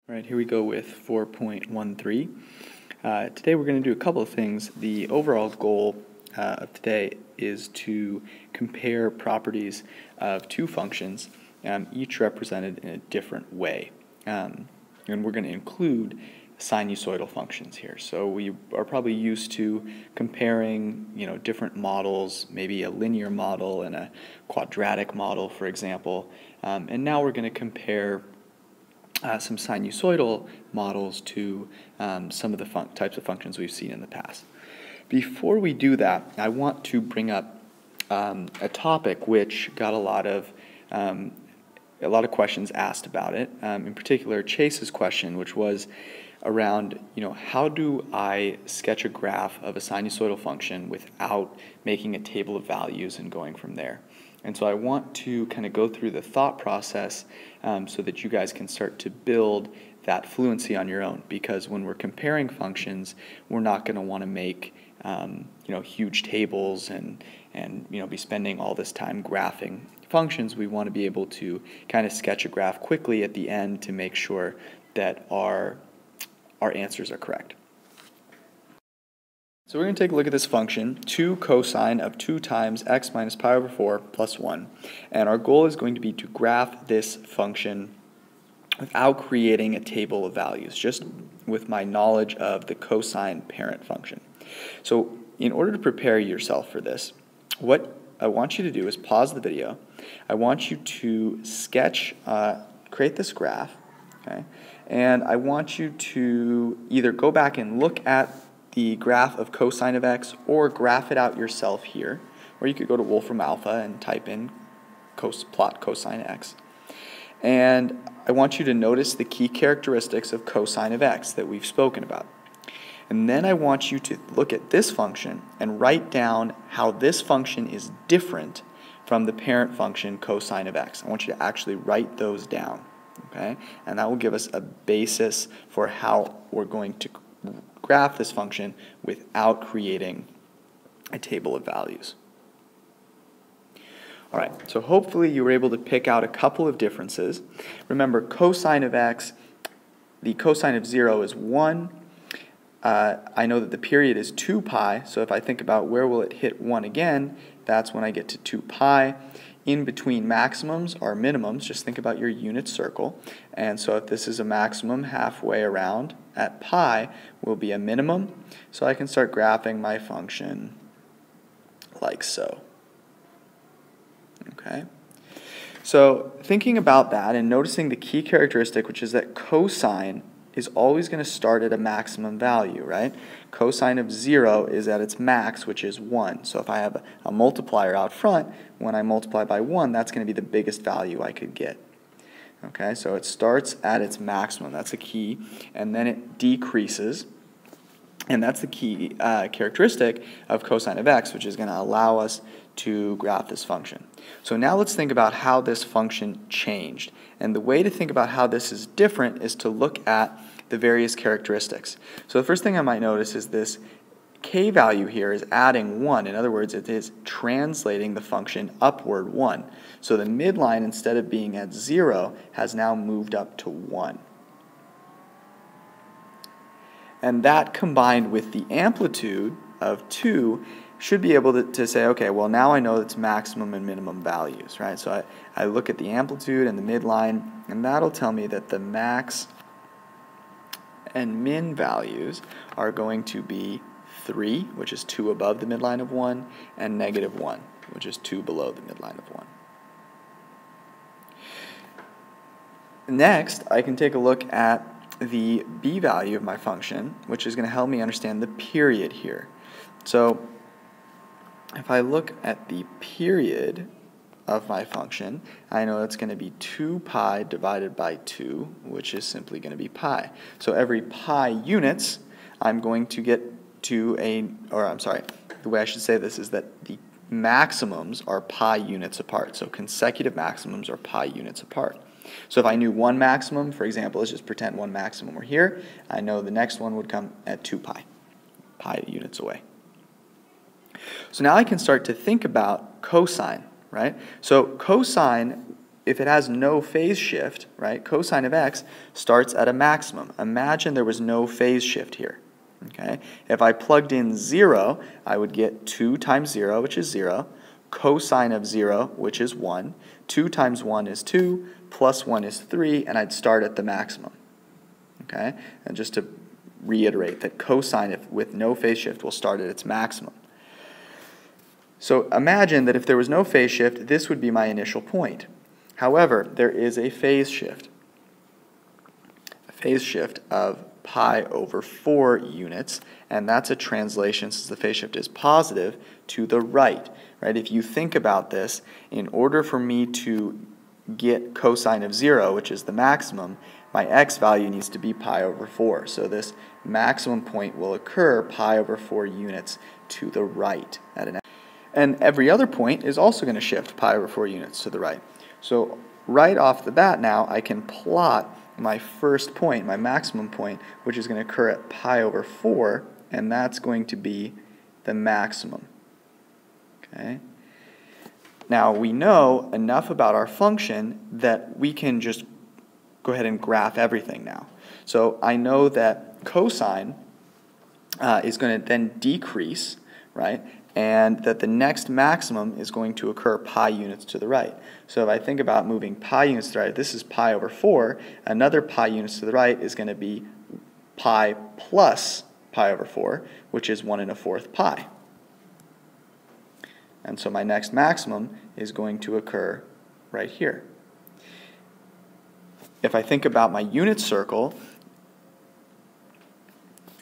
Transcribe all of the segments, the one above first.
All right, here we go with 4.13. Today we're going to do a couple of things. The overall goal of today is to compare properties of two functions, each represented in a different way. And we're going to include sinusoidal functions here. So we are probably used to comparing, different models, maybe a linear model and a quadratic model, for example. And now we're going to compare some sinusoidal models to some of the types of functions we've seen in the past. Before we do that, I want to bring up a topic which got a lot of questions asked about it. In particular, Chase's question, which was around, how do I sketch a graph of a sinusoidal function without making a table of values and going from there? And so I want to kind of go through the thought process so that you guys can start to build that fluency on your own, because when we're comparing functions, we're not going to want to make huge tables and be spending all this time graphing functions. We want to be able to kind of sketch a graph quickly at the end to make sure that our answers are correct. So we're going to take a look at this function, 2 cosine of 2 times x minus pi over 4 plus 1. And our goal is going to be to graph this function without creating a table of values, just with my knowledge of the cosine parent function. So in order to prepare yourself for this, what I want you to do is pause the video. I want you to sketch, create this graph, okay? And I want you to either go back and look at the graph of cosine of x, or graph it out yourself here, or you could go to Wolfram Alpha and type in plot cosine x. And I want you to notice the key characteristics of cosine of x that we've spoken about. And then I want you to look at this function and write down how this function is different from the parent function cosine of x. I want you to actually write those down, okay? And that will give us a basis for how we're going to graph this function without creating a table of values. All right, so hopefully you were able to pick out a couple of differences. Remember, cosine of x, the cosine of 0 is 1. I know that the period is 2 pi, so if I think about where will it hit 1 again, that's when I get to 2 pi. In between maximums are minimums. Just think about your unit circle. And so if this is a maximum halfway around at pi, will be a minimum. So I can start graphing my function like so. Okay. So thinking about that and noticing the key characteristic, which is that cosine is always going to start at a maximum value, right? Cosine of 0 is at its max, which is 1. So if I have a multiplier out front, when I multiply by 1, that's going to be the biggest value I could get. Okay, so it starts at its maximum. That's the key. And then it decreases. And that's the key characteristic of cosine of x, which is going to allow us to graph this function. So now let's think about how this function changed. And the way to think about how this is different is to look at the various characteristics. So the first thing I might notice is this k value here is adding 1. In other words, it is translating the function upward 1. So the midline, instead of being at 0, has now moved up to 1. And that, combined with the amplitude of 2, should be able to say, okay, well, now I know it's maximum and minimum values, right? So I look at the amplitude and the midline, and that'll tell me that the max and min values are going to be 3, which is 2 above the midline of 1, and negative 1, which is 2 below the midline of 1. Next, I can take a look at the b value of my function, which is going to help me understand the period here. So if I look at the period of my function, I know it's going to be 2 pi divided by 2, which is simply going to be pi. So every pi units, I'm going to get to the way I should say this is that the maximums are pi units apart. So consecutive maximums are pi units apart. So if I knew one maximum, for example, let's just pretend one maximum were here, I know the next one would come at 2 pi units away. So now I can start to think about cosine, right? So cosine if it has no phase shift, right, cosine of x starts at a maximum. Imagine there was no phase shift here. Okay? If I plugged in 0, I would get 2 times 0, which is 0, cosine of 0, which is 1, 2 times 1 is 2, plus 1 is 3, and I'd start at the maximum. Okay? And just to reiterate that cosine with no phase shift will start at its maximum. So imagine that if there was no phase shift, this would be my initial point. However, there is a phase shift of pi over 4 units, and that's a translation, since the phase shift is positive, to the right. Right? If you think about this, in order for me to get cosine of 0, which is the maximum, my x value needs to be pi over 4. So this maximum point will occur pi over 4 units to the right. And every other point is also going to shift pi over 4 units to the right. So right off the bat now, I can plot my first point, my maximum point, which is going to occur at pi over 4, and that's going to be the maximum. Okay? Now we know enough about our function that we can just go ahead and graph everything now. So I know that cosine is going to then decrease, right? And that the next maximum is going to occur pi units to the right. So if I think about moving pi units to the right, this is pi over 4. Another pi units to the right is going to be pi plus pi over 4, which is 1 1/4 pi. And so my next maximum is going to occur right here. If I think about my unit circle,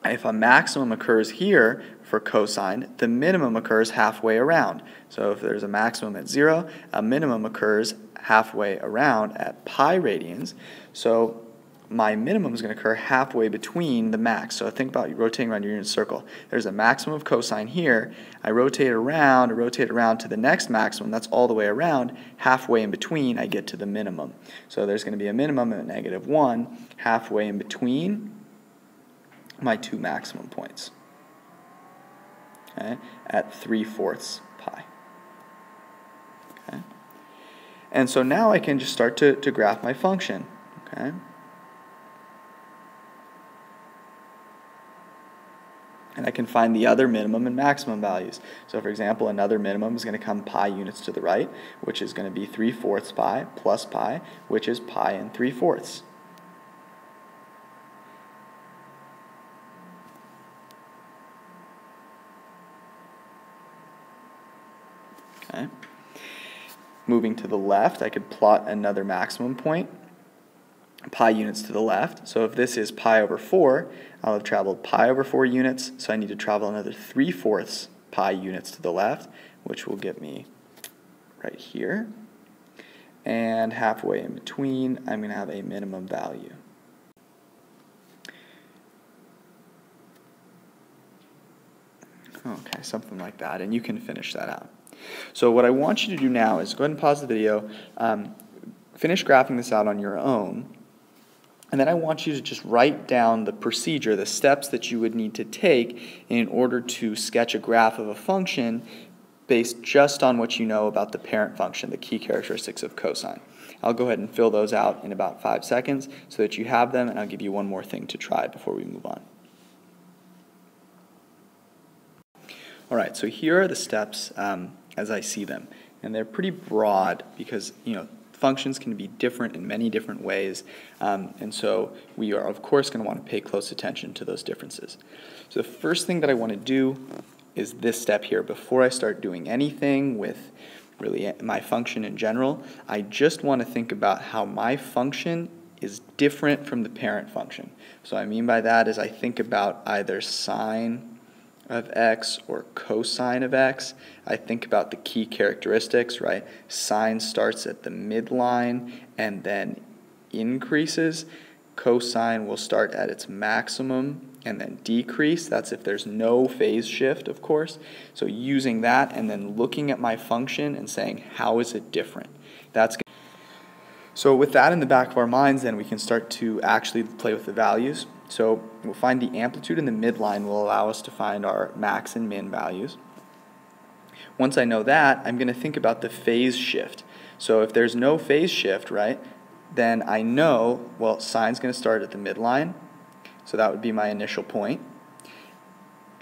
if a maximum occurs here for cosine, the minimum occurs halfway around. So if there's a maximum at 0, a minimum occurs halfway around at pi radians. So my minimum is going to occur halfway between the max. So think about rotating around your unit circle. There's a maximum of cosine here. I rotate around to the next maximum. That's all the way around. Halfway in between, I get to the minimum. So there's going to be a minimum at -1, halfway in between my two maximum points, okay, at 3/4 pi. Okay. And so now I can just start to graph my function. Okay. And I can find the other minimum and maximum values. So for example, another minimum is going to come pi units to the right, which is going to be 3/4 pi plus pi, which is pi and 3/4. Okay. Moving to the left, I could plot another maximum point, pi units to the left. So if this is pi over 4, I'll have traveled pi over 4 units, so I need to travel another 3/4 pi units to the left, which will get me right here. And halfway in between, I'm going to have a minimum value. Okay, something like that, and you can finish that out. So what I want you to do now is go ahead and pause the video, finish graphing this out on your own, and then I want you to just write down the procedure, the steps that you would need to take in order to sketch a graph of a function based just on what you know about the parent function, the key characteristics of cosine. I'll go ahead and fill those out in about 5 seconds so that you have them, and I'll give you one more thing to try before we move on. All right, so here are the steps as I see them, and they're pretty broad because, you know, functions can be different in many different ways, and so we are, of course, going to want to pay close attention to those differences. So the first thing that I want to do is this step here. Before I start doing anything with really my function in general, I just want to think about how my function is different from the parent function. So what I mean by that is I think about either sine of x or cosine of x. I think about the key characteristics, right? Sine starts at the midline and then increases. Cosine will start at its maximum and then decrease. That's if there's no phase shift, of course. So using that and then looking at my function and saying, how is it different? That's good. So with that in the back of our minds, then we can start to actually play with the values. So we'll find the amplitude in the midline will allow us to find our max and min values. Once I know that, I'm going to think about the phase shift. So if there's no phase shift, right, then I know, well, sine's going to start at the midline, so that would be my initial point.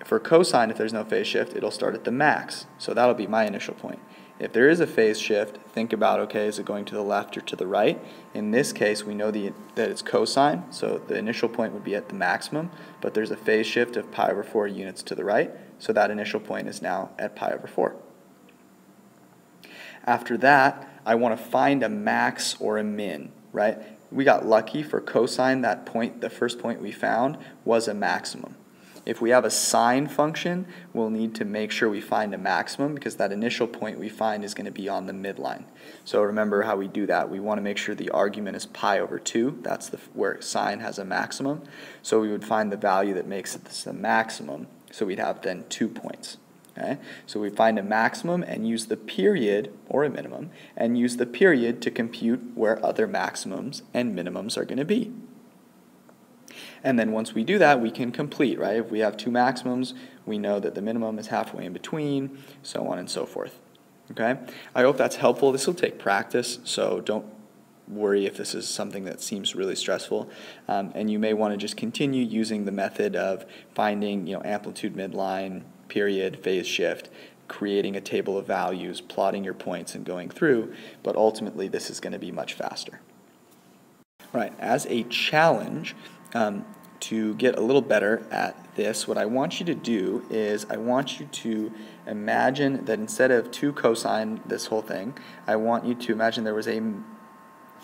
For cosine, if there's no phase shift, it'll start at the max, so that'll be my initial point. If there is a phase shift, think about, okay, is it going to the left or to the right? In this case, we know that it's cosine, so the initial point would be at the maximum, but there's a phase shift of pi over 4 units to the right, so that initial point is now at pi over 4. After that, I want to find a max or a min, right? We got lucky for cosine, that point, the first point we found, was a maximum. If we have a sine function, we'll need to make sure we find a maximum because that initial point we find is going to be on the midline. So remember how we do that. We want to make sure the argument is pi over 2. That's where sine has a maximum. So we would find the value that makes it the maximum. So we'd have then 2 points. Okay? So we find a maximum and use the period, or a minimum, and use the period to compute where other maximums and minimums are going to be. And then once we do that, we can complete, right? If we have 2 maximums, we know that the minimum is halfway in between, so on and so forth. Okay? I hope that's helpful. This will take practice, so don't worry if this is something that seems really stressful. And you may want to just continue using the method of finding, amplitude midline, period, phase shift, creating a table of values, plotting your points, and going through. But ultimately, this is going to be much faster. All right, as a challenge, to get a little better at this, what I want you to do is I want you to imagine that instead of 2 cosine this whole thing, I want you to imagine there was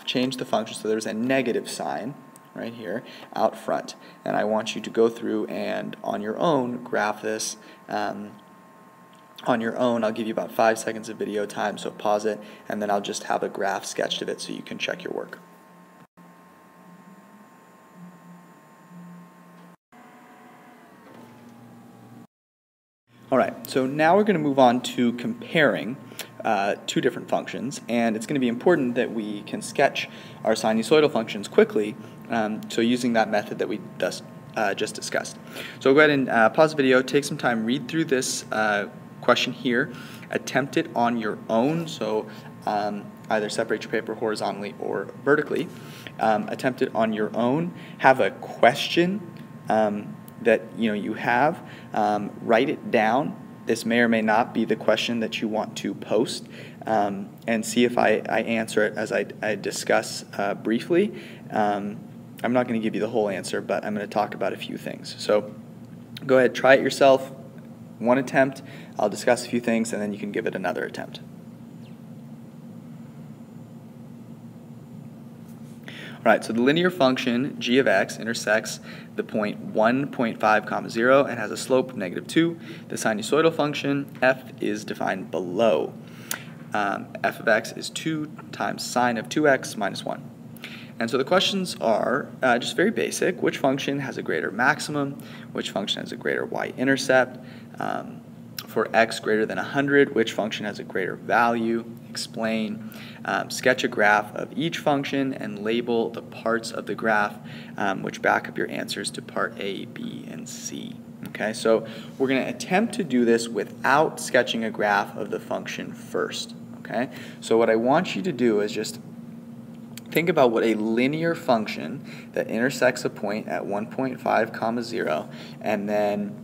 change the function so there's a negative sign right here out front. And I want you to go through and on your own graph this. On your own, I'll give you about 5 seconds of video time, so pause it, and then I'll just have a graph sketched of it so you can check your work. All right, so now we're going to move on to comparing 2 different functions, and it's going to be important that we can sketch our sinusoidal functions quickly, so using that method that we just discussed. So go ahead and pause the video, take some time, read through this question here, attempt it on your own, so either separate your paper horizontally or vertically, attempt it on your own, have a question that you have, write it down. This may or may not be the question that you want to post, and see if I answer it as I discuss briefly. I'm not going to give you the whole answer, but I'm going to talk about a few things. So go ahead, try it yourself. One attempt, I'll discuss a few things, and then you can give it another attempt. All right, so the linear function g of x intersects the point 1.5, 0 and has a slope of -2. The sinusoidal function f is defined below. F of x is 2 times sine of 2x minus 1. And so the questions are just very basic. Which function has a greater maximum? Which function has a greater y-intercept? For x greater than 100, which function has a greater value? Explain. Sketch a graph of each function and label the parts of the graph which back up your answers to part A, B, and C. Okay, so we're going to attempt to do this without sketching a graph of the function first. Okay, so what I want you to do is just think about what a linear function that intersects a point at 1.5, 0 and then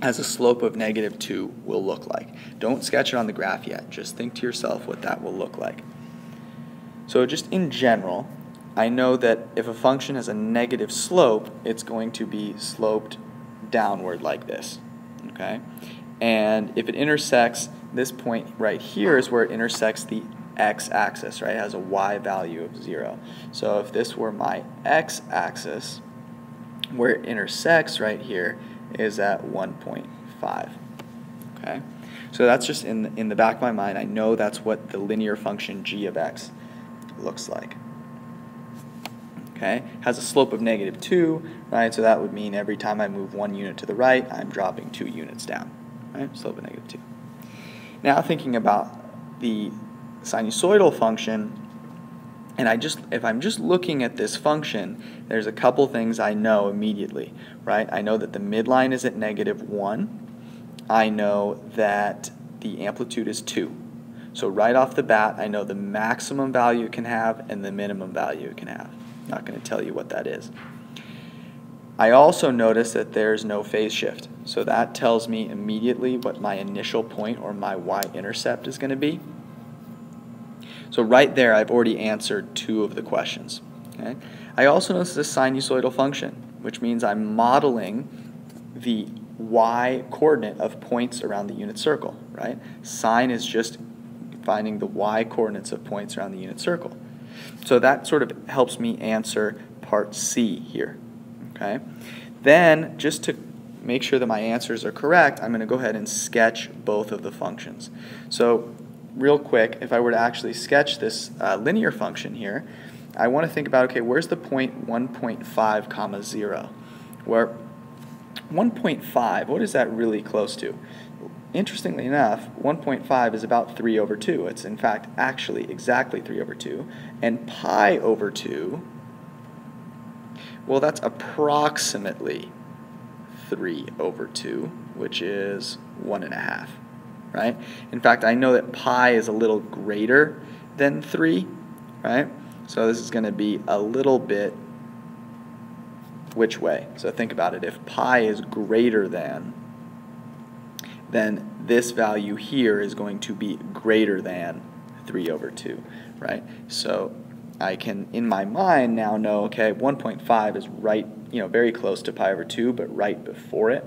has a slope of -2 will look like. Don't sketch it on the graph yet. Just think to yourself what that will look like. So just in general, I know that if a function has a negative slope, it's going to be sloped downward like this. Okay? And if it intersects, this point right here is where it intersects the x-axis, right? It has a y value of 0. So if this were my x-axis, where it intersects right here is at 1.5. Okay? So that's just in the back of my mind. I know that's what the linear function g of x looks like. Okay? Has a slope of -2, right? So that would mean every time I move 1 unit to the right, I'm dropping 2 units down. Right? Slope of -2. Now thinking about the sinusoidal function, and if I'm just looking at this function, there's a couple things I know immediately, right? I know that the midline is at -1. I know that the amplitude is 2. So right off the bat, I know the maximum value it can have and the minimum value it can have. I'm not going to tell you what that is. I also notice that there's no phase shift. So that tells me immediately what my initial point or my y-intercept is going to be. So right there, I've already answered 2 of the questions. Okay? I also notice this sinusoidal function, which means I'm modeling the y-coordinate of points around the unit circle, right? Sine is just finding the y-coordinates of points around the unit circle. So that sort of helps me answer part C here, okay? Then, just to make sure that my answers are correct, I'm going to go ahead and sketch both of the functions. So, real quick, if I were to actually sketch this linear function here, I want to think about, okay, where's the point 1.5 comma 0? Where 1.5, what is that really close to? Interestingly enough, 1.5 is about 3 over 2. It's in fact actually exactly 3 over 2. And pi over 2, well, that's approximately 3 over 2, which is 1.5, right? In fact, I know that pi is a little greater than 3, right? So this is going to be a little bit which way? So think about it. If pi is greater than, then this value here is going to be greater than 3 over 2, right? So I can, in my mind, now know, okay, 1.5 is right, very close to pi over 2, but right before it.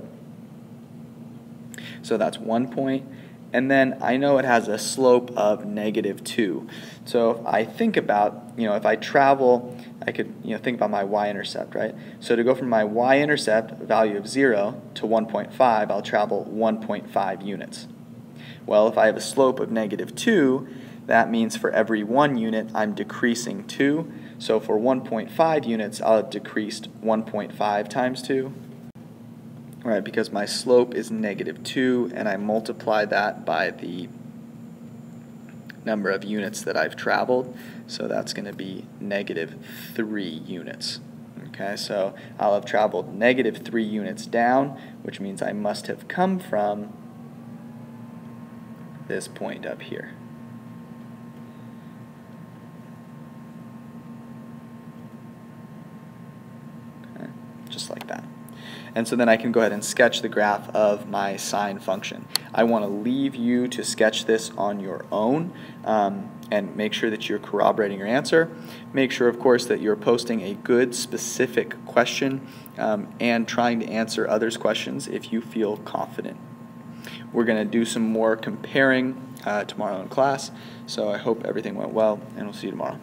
So that's 1 point. And then I know it has a slope of -2. So if I think about, if I travel, I could, think about my y-intercept, right? So to go from my y-intercept value of 0 to 1.5, I'll travel 1.5 units. Well, if I have a slope of -2, that means for every 1 unit, I'm decreasing 2. So for 1.5 units, I'll have decreased 1.5 times 2. Right, because my slope is -2, and I multiply that by the number of units that I've traveled, so that's going to be -3 units. Okay, so I'll have traveled -3 units down, which means I must have come from this point up here. Okay, just like that. And so then I can go ahead and sketch the graph of my sine function. I want to leave you to sketch this on your own and make sure that you're corroborating your answer. Make sure, of course, that you're posting a good specific question and trying to answer others' questions if you feel confident. We're going to do some more comparing tomorrow in class, so I hope everything went well, and we'll see you tomorrow.